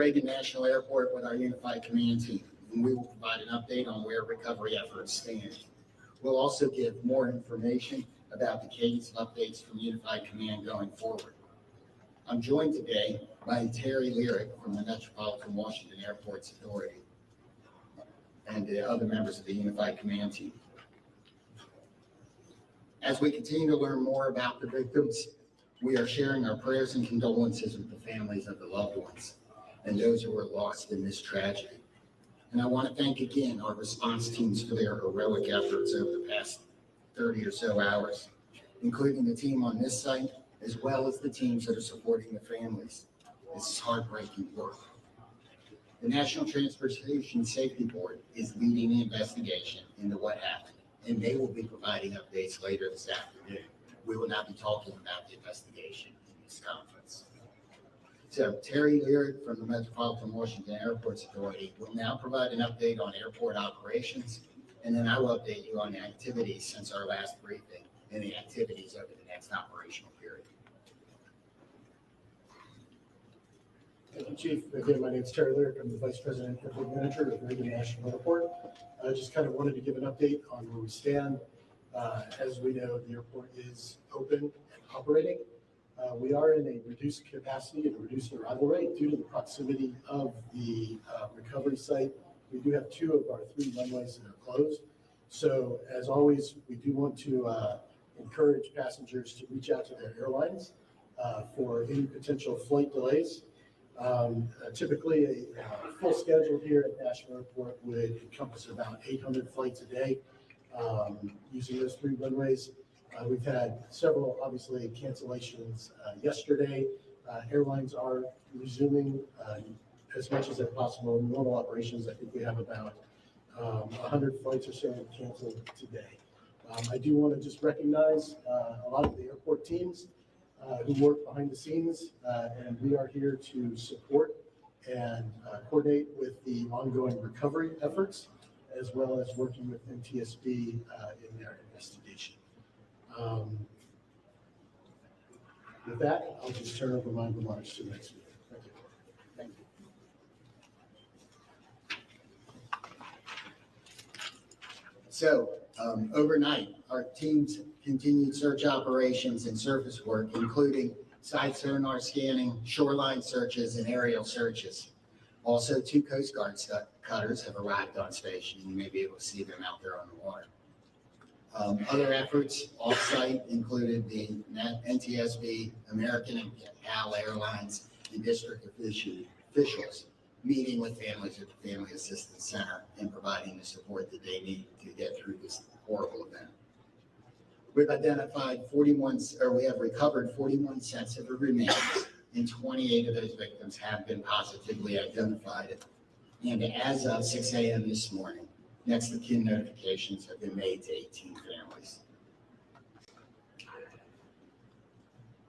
Reagan National Airport with our Unified Command Team, and we will provide an update on where recovery efforts stand. We'll also give more information about the cadence of updates from Unified Command going forward. I'm joined today by Terry Lyric from the Metropolitan Washington Airports Authority and the other members of the Unified Command Team. As we continue to learn more about the victims, we are sharing our prayers and condolences with the families of the loved ones and those who were lost in this tragedy. And I want to thank again our response teams for their heroic efforts over the past 30 or so hours, including the team on this site, as well as the teams that are supporting the families. This is heartbreaking work. The National Transportation Safety Board is leading the investigation into what happened, and they will be providing updates later this afternoon. We will not be talking about the investigation in this conference. So Terry Lyric from the Metropolitan Washington Airports Authority will now provide an update on airport operations, and then I will update you on the activities since our last briefing and the activities over the next operational period. Thank you, Chief. Again, my name is Terry Lyric. I'm the Vice President and Airport Manager of Reagan National Airport. I just kind of wanted to give an update on where we stand. As we know, the airport is open and operating. We are in a reduced capacity and a reduced arrival rate due to the proximity of the recovery site. We do have 2 of our 3 runways that are closed. So as always, we do want to encourage passengers to reach out to their airlines for any potential flight delays. Typically, a full schedule here at National Airport would encompass about 800 flights a day using those 3 runways. We've had several, obviously, cancellations yesterday. Airlines are resuming as much as they're possible. Normal operations, I think we have about 100 flights or so canceled today. I do want to just recognize a lot of the airport teams who work behind the scenes, and we are here to support and coordinate with the ongoing recovery efforts, as well as working with NTSB in their investigation. With that, I'll just turn over my remarks to the next speaker. Thank you. Thank you. So, overnight, our teams continued search operations and surface work, including side sonar scanning, shoreline searches, and aerial searches. Also, 2 Coast Guard cutters have arrived on station. You may be able to see them out there on the water. Other efforts off-site included the NTSB, American Airlines, and district officials meeting with families at the Family Assistance Center and providing the support that they need to get through this horrible event. We've identified we have recovered 41 sensitive remains, and 28 of those victims have been positively identified. And as of 6 a.m. this morning, next of kin notifications have been made to 18 families.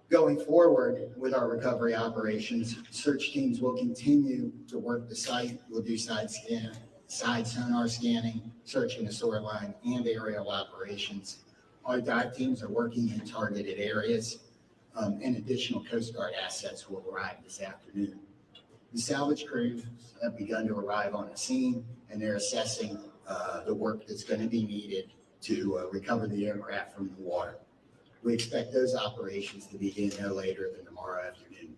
Going forward with our recovery operations, search teams will continue to work the site. We'll do side sonar scanning, searching the shoreline, and aerial operations. Our dive teams are working in targeted areas, and additional Coast Guard assets will arrive this afternoon. The salvage crews have begun to arrive on the scene, and they're assessing the work that's going to be needed to recover the aircraft from the water. We expect those operations to begin no later than tomorrow afternoon.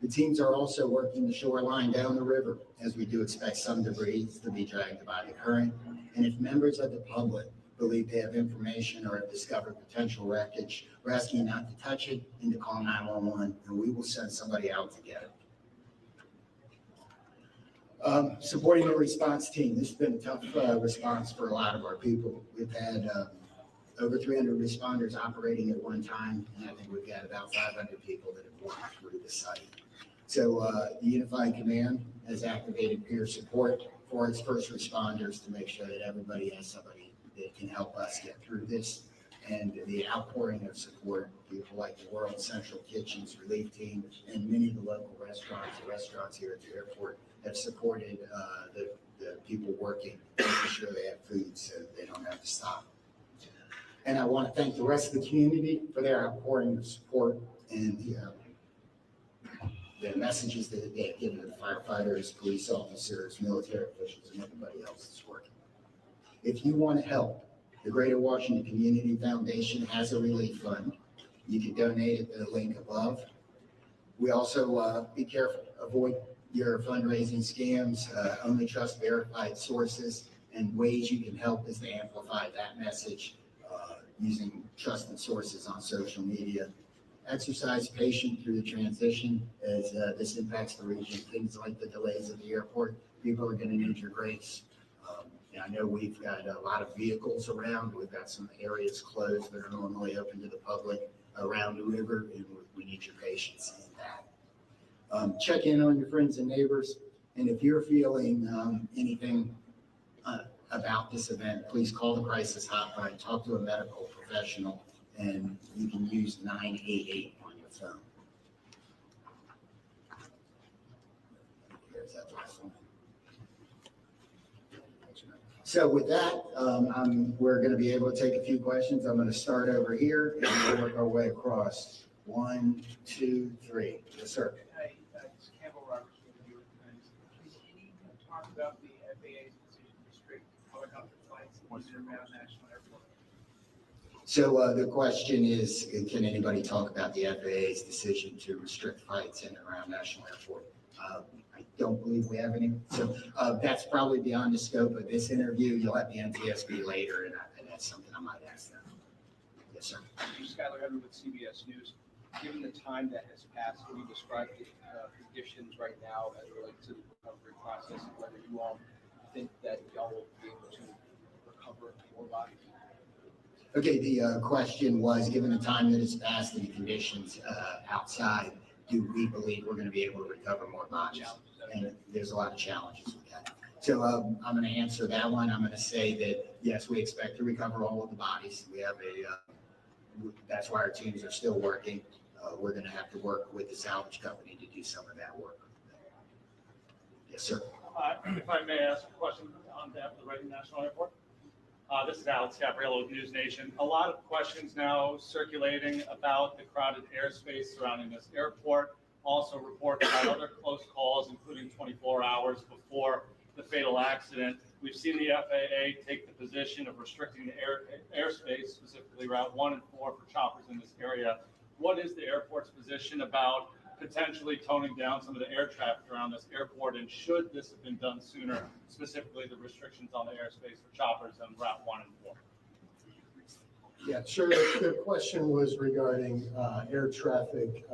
The teams are also working the shoreline down the river, as we do expect some debris to be dragged by the current. And if members of the public believe they have information or have discovered potential wreckage, we're asking you not to touch it and to call 911, and we will send somebody out to get it. Supporting the response team. This has been a tough response for a lot of our people. We've had over 300 responders operating at one time, and I think we've got about 500 people that have walked through the site. So the Unified Command has activated peer support for its first responders to make sure that everybody has somebody that can help us get through this. And the outpouring of support, people like the World Central Kitchens Relief Team and many of the local restaurants, here at the airport, have supported the people working, making sure they have food so they don't have to stop. And I want to thank the rest of the community for their outpouring of support and the messages that they've given to the firefighters, police officers, military officials, and everybody else that's working. If you want to help, the Greater Washington Community Foundation has a relief fund. You can donate at the link above. We also, be careful, avoid your fundraising scams, only trust verified sources, and ways you can help is to amplify that message using trusted sources on social media. Exercise patience through the transition as this impacts the region. Things like the delays at the airport, people are going to need your grace. I know we've got a lot of vehicles around. We've got some areas closed that are normally open to the public around the river, and we need your patience in that. Check in on your friends and neighbors, and if you're feeling anything about this event, please call the crisis hotline, talk to a medical professional, and you can use 988 on your phone. Here's that last one. So with that, we're going to be able to take a few questions. I'm going to start over here and we'll work our way across. 1, 2, 3. Yes, sir. Hi, it's Campbell Roberts from the New York Times. Can you talk about the FAA's decision to restrict helicopter flights around National Airport? So the question is, can anybody talk about the FAA's decision to restrict flights in and around National Airport? I don't believe we have any. So that's probably beyond the scope of this interview. You'll have the NTSB later, and that's something I might ask them. Yes, sir. Skylar Heaven with CBS News. Given the time that has passed, can you describe the conditions right now as it relates to the recovery process, and whether you all think that y'all will be able to recover more bodies? Okay, the question was, given the time that has passed and the conditions outside, do we believe we're going to be able to recover more bodies? And there's a lot of challenges with that. So I'm going to answer that one. I'm going to say that, yes, we expect to recover all of the bodies. We have that's why our teams are still working. We're going to have to work with the salvage company to do some of that work. Yes, sir. If I may ask a question on behalf of the Reagan National Airport. This is Alex Gabriello with News Nation. A lot of questions now circulating about the crowded airspace surrounding this airport. Also reports about other close calls, including 24 hours before the fatal accident. We've seen the FAA take the position of restricting the airspace, specifically Route 1 and 4 for choppers in this area. What is the airport's position about potentially toning down some of the air traffic around this airport, and should this have been done sooner, specifically the restrictions on the airspace for choppers on Route 1 and 4? Yeah, sure. The question was regarding air traffic,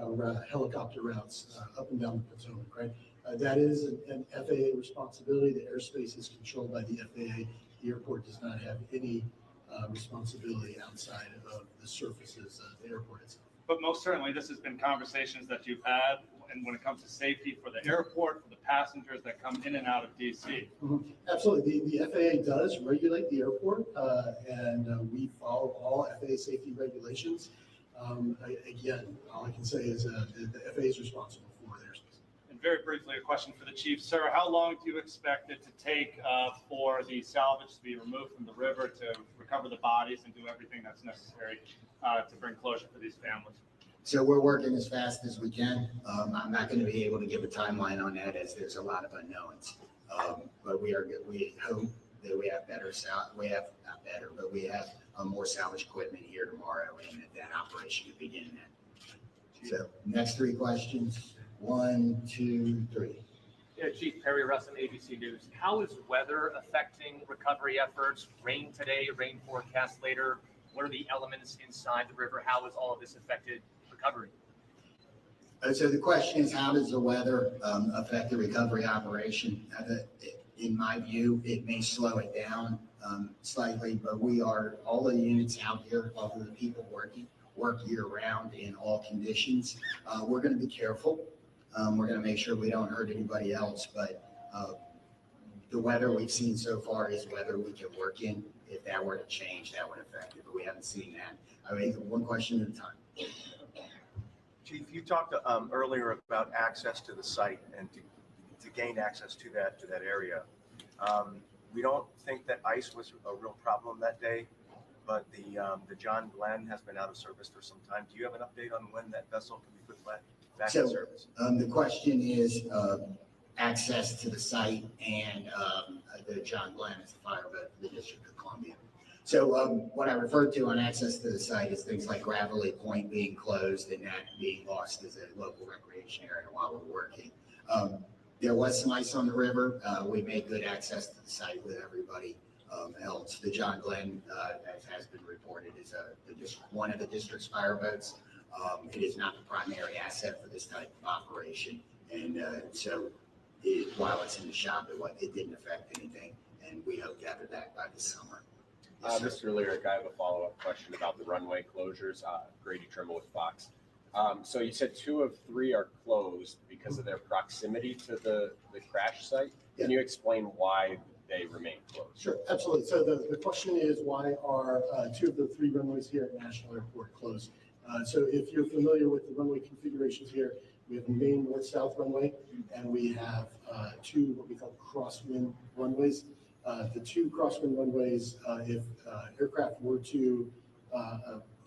helicopter routes up and down the Potomac, right? That is an FAA responsibility. The airspace is controlled by the FAA. The airport does not have any responsibility outside of the surfaces of the airport itself. But most certainly, this has been conversations that you've had, and when it comes to safety for the airport, for the passengers that come in and out of DC. Mm-hmm. Absolutely. The FAA does regulate the airport, and we follow all FAA safety regulations. Again, all I can say is the FAA is responsible for their airspace. And very briefly, a question for the chief. Sir, how long do you expect it to take for the salvage to be removed from the river to recover the bodies and do everything that's necessary to bring closure for these families? So we're working as fast as we can. I'm not going to be able to give a timeline on that as there's a lot of unknowns. But we hope that we have more salvage equipment here tomorrow, and that operation can begin then. So next 3 questions. 1, 2, 3. Yeah, Chief Perry Russin, ABC News. How is weather affecting recovery efforts? Rain today, rain forecast later. What are the elements inside the river? How has all of this affected recovery? So the question is, how does the weather affect the recovery operation? In my view, it may slow it down slightly, but all the units out here, all of the people work year round in all conditions. We're going to be careful. We're going to make sure we don't hurt anybody else, but the weather we've seen so far is weather we can work in. If that were to change, that would affect it, but we haven't seen that. I mean, one question at a time. Chief, you talked earlier about access to the site and to gain access to that area. We don't think that ice was a real problem that day, but the John Glenn has been out of service for some time. Do you have an update on when that vessel can be put back back So, in service? The question is, access to the site and, the John Glenn is the fire boat for the District of Columbia. So, what I referred to on access to the site is things like Gravelly Point being closed and that being lost as a local recreation area while we're working. There was some ice on the river. We made good access to the site with everybody else. The John Glenn, as has been reported, is one of the district's fire boats. It is not the primary asset for this type of operation. And while it's in the shop, it didn't affect anything. And we hope to have it back by the summer. Yes, sir. Mr. Lyric, I have a follow-up question about the runway closures. Grady Trimble with Fox. So you said 2 of 3 are closed because of their proximity to the crash site. Can you explain why they remain closed? Sure, absolutely. So the question is, why are 2 of the 3 runways here at National Airport closed? So if you're familiar with the runway configurations here, we have a main north-south runway, and we have 2 what we call crosswind runways. The 2 crosswind runways, if aircraft were to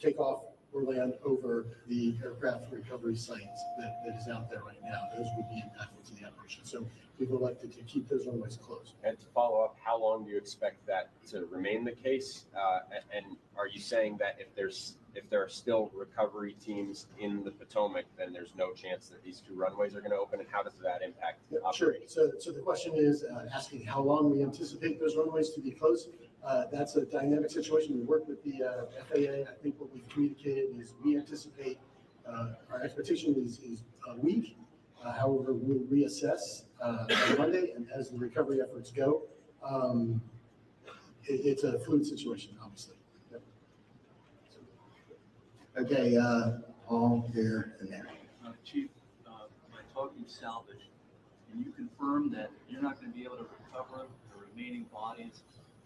take off or land over the aircraft recovery sites that is out there right now, those would be impactful to the operation. So we've elected to keep those runways closed. And to follow up, how long do you expect that to remain the case? And are you saying that if there are still recovery teams in the Potomac, then there's no chance that these 2 runways are going to open? And how does that impact Yeah, sure. operations? So the question is asking how long we anticipate those runways to be closed. That's a dynamic situation. We work with the FAA. I think what we've communicated is we anticipate our expectation is a week. However, we'll reassess on Monday, and as the recovery efforts go, it's a fluid situation, obviously. Yep. Okay, Paul, here, and there. Chief, by talking salvage, can you confirm that you're not going to be able to recover the remaining bodies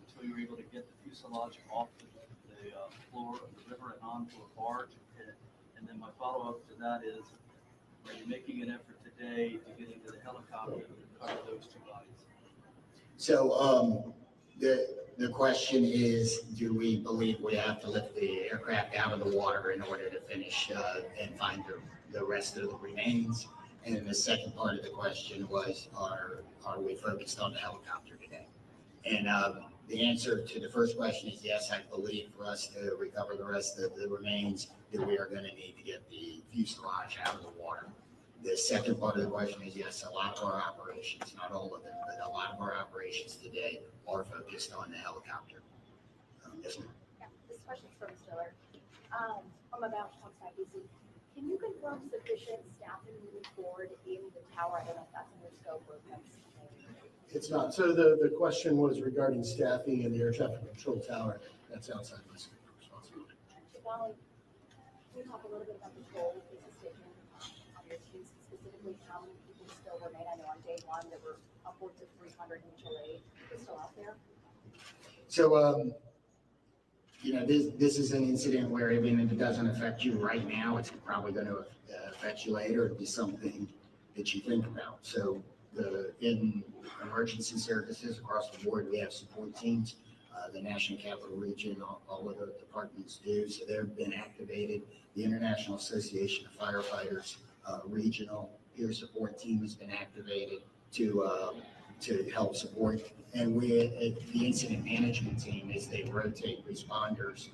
until you're able to get the fuselage off the floor of the river and onto a barge? And then my follow-up to that is, are you making an effort today to get into the helicopter to recover those 2 bodies? So the question is, do we believe we have to lift the aircraft out of the water in order to finish and find the rest of the remains? And then the second part of the question was, are we focused on the helicopter today? And the answer to the first question is yes. I believe for us to recover the rest of the remains, that we are going to need to get the fuselage out of the water. The second part of the question is yes, a lot of our operations, not all of them, but a lot of our operations today are focused on the helicopter. Yes, ma'am. Yeah, this question's from Stiller. I'm about Potomac, DC. Can you confirm sufficient staffing moving forward in the tower? I don't know if that's in your scope or if that's. It's not. So the question was regarding staffing in the air traffic control tower. That's outside my scope of responsibility. Well, can you talk a little bit about the goal of this decision on your teams, specifically how many people still remain? I know on day 1 there were upwards of 300 mutual aid people still out there. So, this is an incident where even if it doesn't affect you right now, it's probably going to affect you later. It'll be something that you think about. So in emergency services across the board, we have support teams. The National Capital Region, all of the departments do. So they've been activated. The International Association of Firefighters regional peer support team has been activated to help support. And the incident management team, as they rotate responders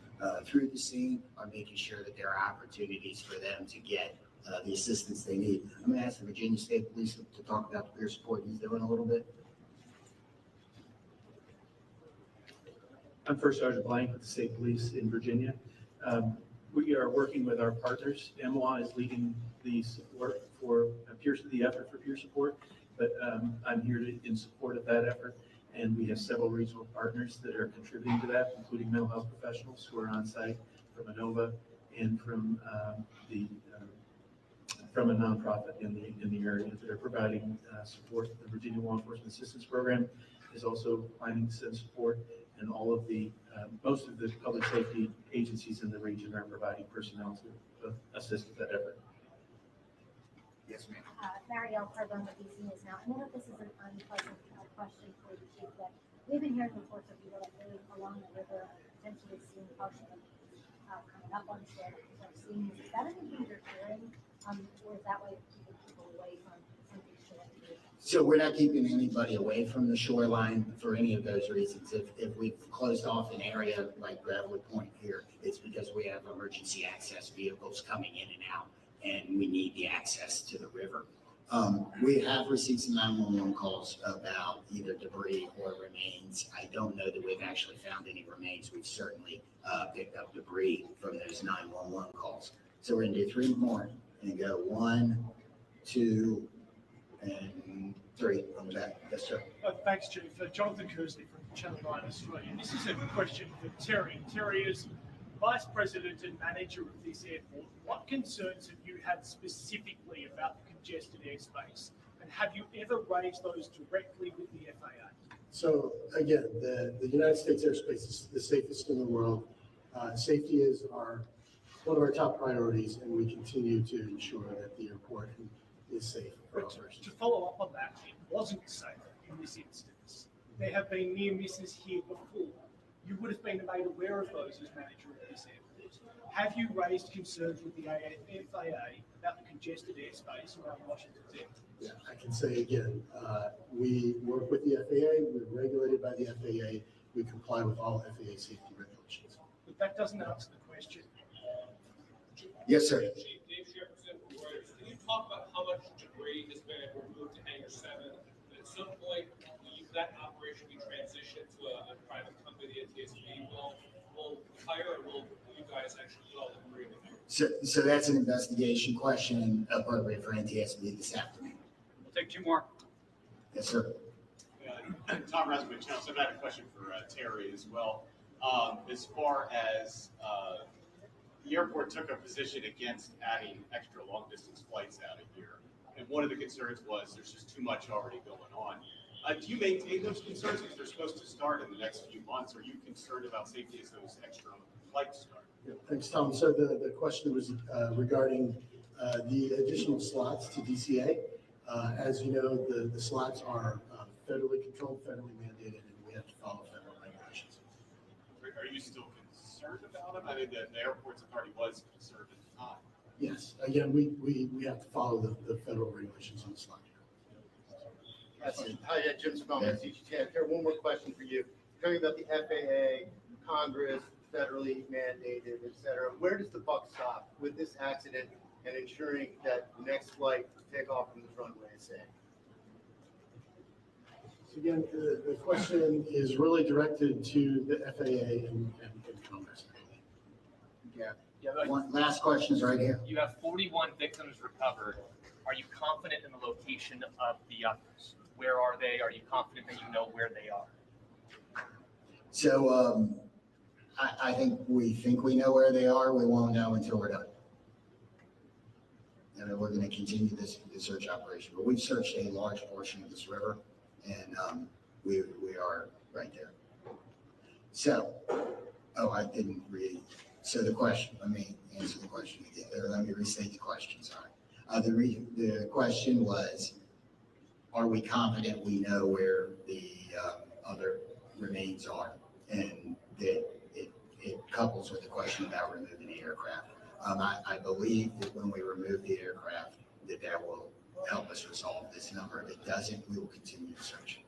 through the scene, are making sure that there are opportunities for them to get the assistance they need. I'm going to ask the Virginia State Police to talk about the peer support he's doing a little bit. I'm First Sergeant Blank with the State Police in Virginia. We are working with our partners. MWA is leading the support for the effort for peer support, but I'm here in support of that effort. And we have several regional partners that are contributing to that, including mental health professionals who are on site from ANOVA and from a nonprofit in the area that are providing support. The Virginia Law Enforcement Assistance Program is also planning to send support, and all of the most of the public safety agencies in the region are providing personnel to assist with that effort. Yes, ma'am. Marielle Carbone with DC News Now. I know that this is an unpleasant question for the chief, but we've been hearing reports of people that live along the river and potentially seeing partially coming up on shore. Is that anything you're hearing, or is that way So we're not keeping anybody away from the shoreline for any of those reasons. If we've closed off an area like Gravelly Point here, it's because we have emergency access vehicles coming in and out, and we need the access to the river. We have received some 911 calls about either debris or remains. I don't know that we've actually found any remains. We've certainly picked up debris from those 911 calls. So we're gonna do 3 more and go 1, 2, and 3 on the back. Yes, sir. Thanks, Chief. Jonathan Kersley from Channel 9 Australia. This is a question for Terry. Terry, is Vice President and Manager of this airport, what concerns have you had specifically about the congested airspace? And have you ever raised those directly with the FAA? So again, the United States airspace is the safest in the world. Safety is one of our top priorities, and we continue to ensure that the airport is safe for operations. To follow up on that, it wasn't safe in this instance. There have been near misses here before. You would have been made aware of those as manager of this airport. Have you raised concerns with the FAA about the congested airspace around Washington DC? Yeah, I can say again, we work with the FAA, we're regulated by the FAA, we comply with all FAA safety regulations. But that doesn't answer the question. Yes, sir. Chief Dave Jefferson from Reuters. Can you talk about how much debris has been removed to Hangar 7? And at some point, will that operation be transitioned to a private company, a TSB? Will hire, or will you guys actually put all the debris in there? So that's an investigation question appropriate for NTSB this afternoon. We'll take 2 more. Yes, sir. Tom Rasmussen, Channel 7. I had a question for Terry as well. As far as the airport took a position against adding extra long-distance flights out of here, and one of the concerns was there's just too much already going on. Do you maintain those concerns because they're supposed to start in the next few months? Are you concerned about safety as those extra flights start? Yeah, thanks, Tom. So the question was regarding the additional slots to DCA. As you know, the slots are federally controlled, federally mandated, and we have to follow federal regulations. Are you still concerned about them? I mean, the airport's authority was concerned at the time. Yes, again, we have to follow the federal regulations on the slot. Hi, Jim Spellman, CGTN. Here, one more question for you. Talking about the FAA, Congress, federally mandated, et cetera. Where does the buck stop with this accident and ensuring that the next flight to take off from this runway is safe? So again, the question is really directed to the FAA and Congress. Yeah. One last question is right here. You have 41 victims recovered. Are you confident in the location of the others? Where are they? Are you confident that you know where they are? So I think we know where they are. We won't know until we're done. And then we're going to continue the search operation. But we've searched a large portion of this river, and we are right there. So, I didn't read. So the question, let me answer the question again. Or let me restate the question, sorry. The question was, are we confident we know where the other remains are? And that it couples with the question about removing the aircraft. I believe that when we remove the aircraft, that will help us resolve this number. If it doesn't, we will continue to search.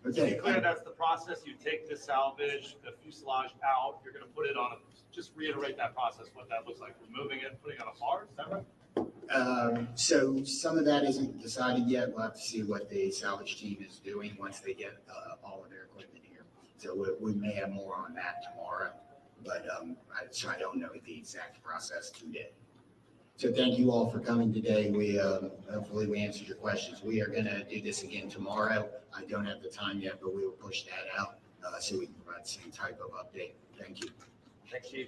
To be clear, that's the process. You take the salvage, the fuselage out, you're going to put it on just reiterate that process, what that looks like, removing it, putting it on a bar, is that right? So some of that isn't decided yet. We'll have to see what the salvage team is doing once they get all of their equipment here. So we may have more on that tomorrow, but I don't know the exact process today. So thank you all for coming today. Hopefully we answered your questions. We are going to do this again tomorrow. I don't have the time yet, but we will push that out so we can provide the same type of update. Thank you. Thanks, Chief.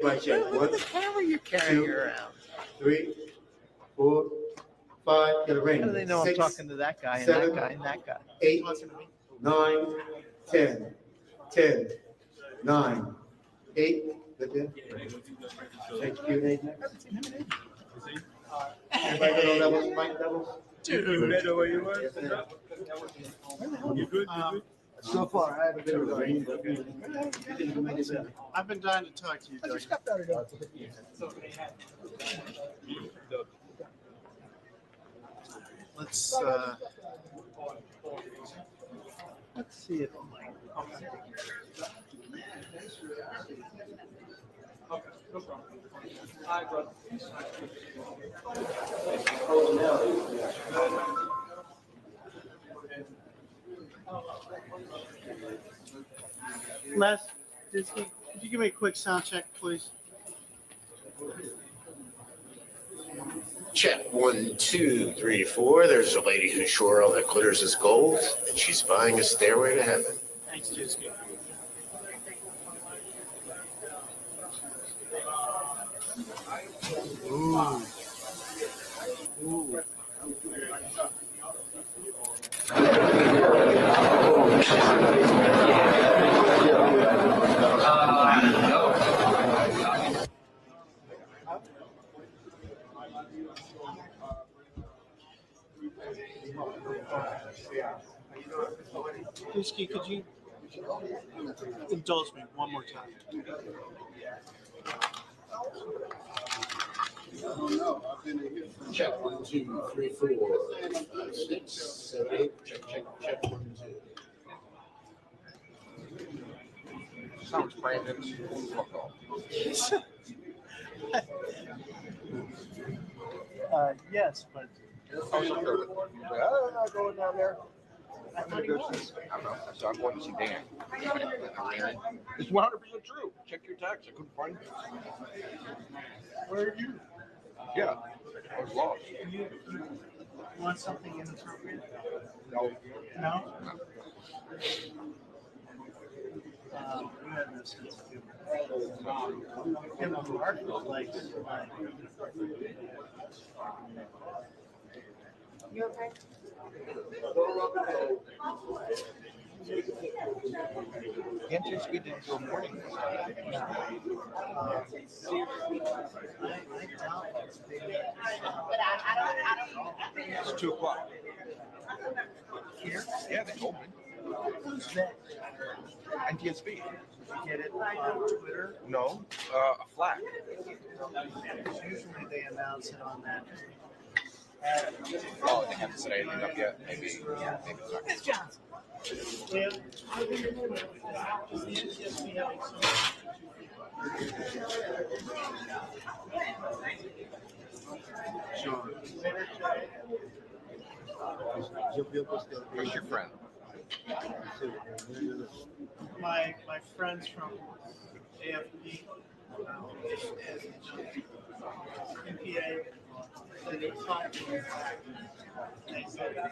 Mic check. One, camera you carrying two, around? 3, 4, 5. Got a ring. How do they know I'm 6, talking to that guy and 7, that guy and that guy? 8, 9, 10, 10, 9, 8. That's it. Thank you. Nate, next. Everybody good on levels? Mic levels? Dude. Better where you were? You good? So far, I haven't been going. I've been dying to talk to you, Doug. Let's see if Les, could you give me a quick sound check, please? Check 1, 2, 3, 4. There's a lady who's sure all that glitters is gold, and she's buying a stairway to heaven. Thanks, Jessica. Ooh. Ooh. Whiskey, could you indulge me one more time? Check 1, 2, 3, 4, 5, 6, 7, 8. Check 1, 2. Sounds Brandon. Yes, but I'm not going down there. I'm gonna go see. I don't know. So I'm going to see Dan. It's 100% true. Check your tax. I couldn't find it. where are you? Yeah, I was lost. You want something inappropriate? No. No? You have no sense of humor. Give them a heart like. You okay? Kansas we didn't go morning. It's 2 o'clock. Here? Yeah, they told me. Who's that? NTSB. Get it on Twitter? No, a flag. Usually they announce it on that. Oh, they haven't set anything up yet. Maybe. Yeah, maybe. Miss Johnson. Well, I've been doing it. Is the NTSB having Sure. Where's your friend? my friends from AFP, NPA, they talk to me. They said,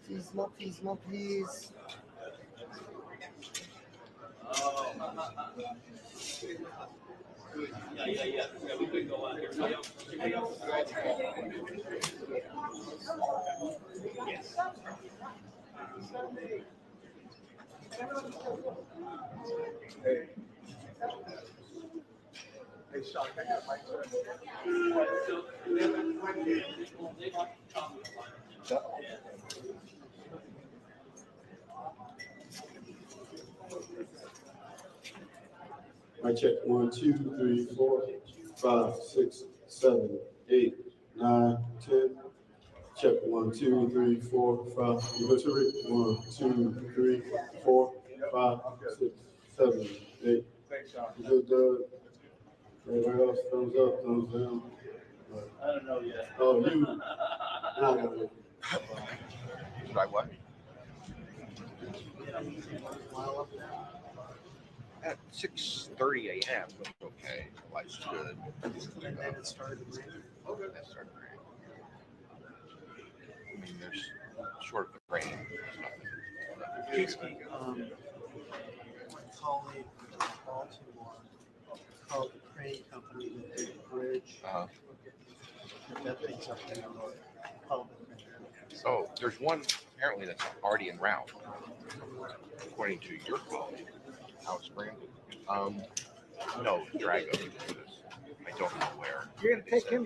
Please, more, please, more, please. Yeah, we could go on here. Yes. Hey, Sean, can I get my Mic check 1, 2, 3, 4, 5, 6, 7, 8, 9, 10. Check 1, 2, 3, 4, 5. You go to Rick. 1, 2, 3, 4, 5, 6, 7, 8. Thanks, Sean. You good, Doug? Everybody else, thumbs up, thumbs down. I don't know. Oh, you. Not gonna. Should I what? At 6:30 a.m. It was okay. Life's good. And then it started raining. Okay. That started raining. I mean, there's short of rain. There's nothing. My colleague in Baltimore called the crane company that did the bridge. That thing's up there. Oh, there's one apparently that's already en route, according to your colleague, Alex Brandon. No, Drago. I don't know where. You're gonna take him